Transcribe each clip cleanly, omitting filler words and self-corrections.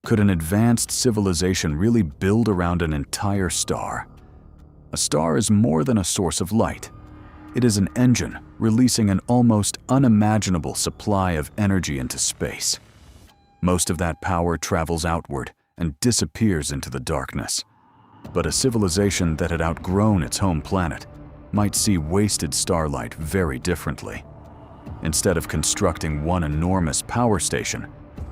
Could an advanced civilization really build around an entire star? A star is more than a source of light. It is an engine releasing an almost unimaginable supply of energy into space. Most of that power travels outward and disappears into the darkness. But a civilization that had outgrown its home planet might see wasted starlight very differently. Instead of constructing one enormous power station,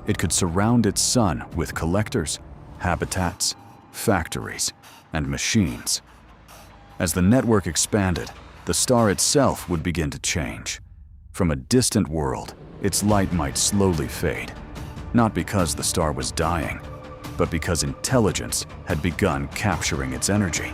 it could surround its sun with collectors, habitats, factories, and machines. As the network expanded, the star itself would begin to change. From a distant world, its light might slowly fade, not because the star was dying, but because intelligence had begun capturing its energy.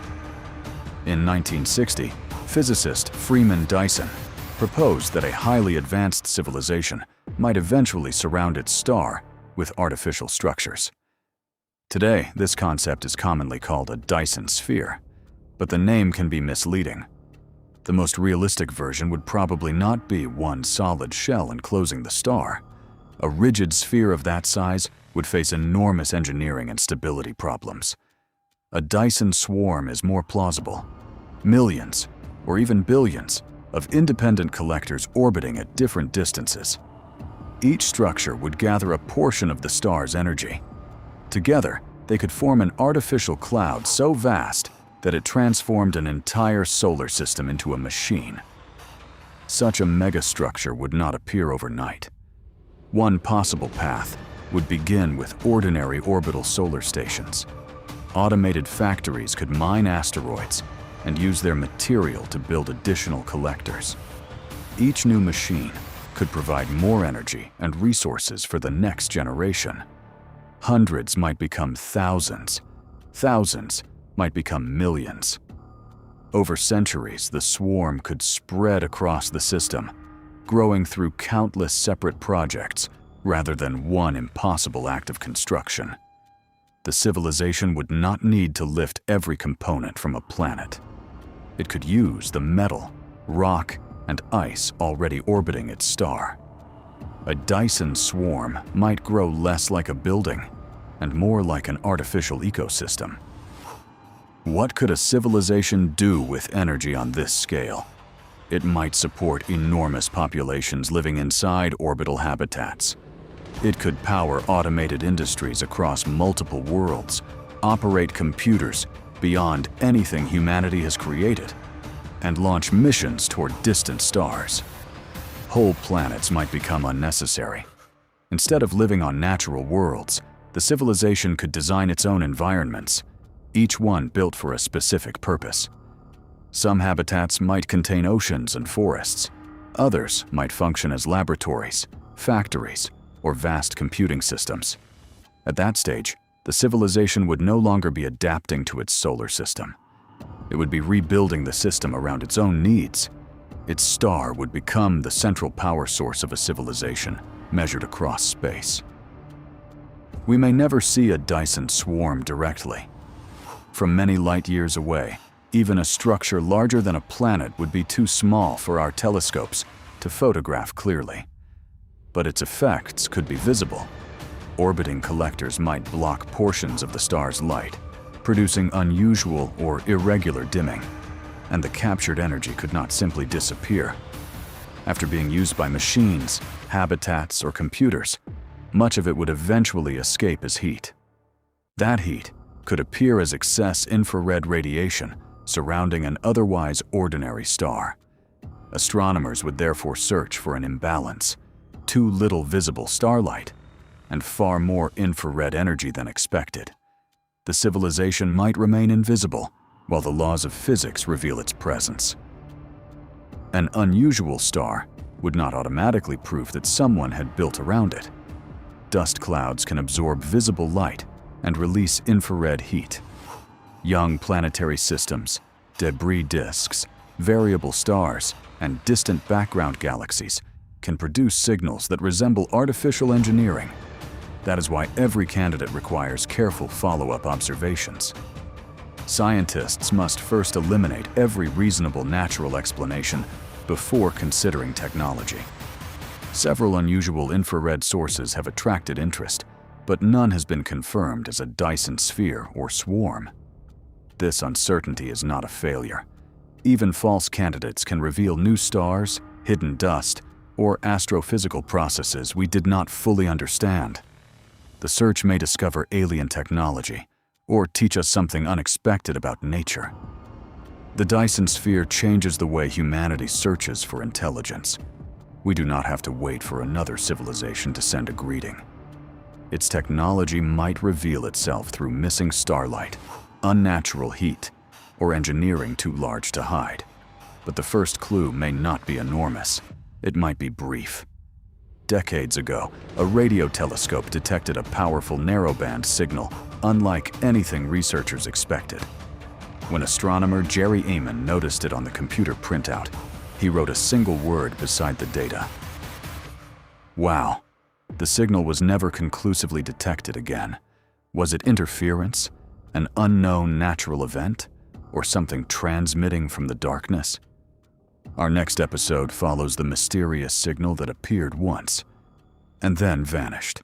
In 1960, physicist Freeman Dyson proposed that a highly advanced civilization might eventually surround its star with artificial structures. Today, this concept is commonly called a Dyson Sphere, but the name can be misleading. The most realistic version would probably not be one solid shell enclosing the star. A rigid sphere of that size would face enormous engineering and stability problems. A Dyson swarm is more plausible. Millions, or even billions, of independent collectors orbiting at different distances. Each structure would gather a portion of the star's energy. Together, they could form an artificial cloud so vast that it transformed an entire solar system into a machine. Such a megastructure would not appear overnight. One possible path would begin with ordinary orbital solar stations. Automated factories could mine asteroids and use their material to build additional collectors. Each new machine could provide more energy and resources for the next generation. Hundreds might become thousands. Thousands might become millions. Over centuries, the swarm could spread across the system, growing through countless separate projects rather than one impossible act of construction. The civilization would not need to lift every component from a planet. It could use the metal, rock, and ice already orbiting its star. A Dyson swarm might grow less like a building and more like an artificial ecosystem. What could a civilization do with energy on this scale? It might support enormous populations living inside orbital habitats. It could power automated industries across multiple worlds, operate computers beyond anything humanity has created, and launch missions toward distant stars. Whole planets might become unnecessary. Instead of living on natural worlds, the civilization could design its own environments, each one built for a specific purpose. Some habitats might contain oceans and forests. Others might function as laboratories, factories, or vast computing systems. At that stage, the civilization would no longer be adapting to its solar system. It would be rebuilding the system around its own needs. Its star would become the central power source of a civilization, measured across space. We may never see a Dyson swarm directly. From many light years away, even a structure larger than a planet would be too small for our telescopes to photograph clearly. But its effects could be visible. Orbiting collectors might block portions of the star's light, producing unusual or irregular dimming, and the captured energy could not simply disappear. After being used by machines, habitats, or computers, much of it would eventually escape as heat. That heat could appear as excess infrared radiation surrounding an otherwise ordinary star. Astronomers would therefore search for an imbalance, too little visible starlight, and far more infrared energy than expected. The civilization might remain invisible, while the laws of physics reveal its presence. An unusual star would not automatically prove that someone had built around it. Dust clouds can absorb visible light and release infrared heat. Young planetary systems, debris disks, variable stars, and distant background galaxies can produce signals that resemble artificial engineering. That is why every candidate requires careful follow-up observations. Scientists must first eliminate every reasonable natural explanation before considering technology. Several unusual infrared sources have attracted interest, but none has been confirmed as a Dyson Sphere or swarm. This uncertainty is not a failure. Even false candidates can reveal new stars, hidden dust, or astrophysical processes we did not fully understand. The search may discover alien technology, or teach us something unexpected about nature. The Dyson Sphere changes the way humanity searches for intelligence. We do not have to wait for another civilization to send a greeting. Its technology might reveal itself through missing starlight, unnatural heat, or engineering too large to hide. But the first clue may not be enormous. It might be brief. Decades ago, a radio telescope detected a powerful narrowband signal, unlike anything researchers expected. When astronomer Jerry Amon noticed it on the computer printout, he wrote a single word beside the data. Wow. The signal was never conclusively detected again. Was it interference, an unknown natural event, or something transmitting from the darkness? Our next episode follows the mysterious signal that appeared once and then vanished.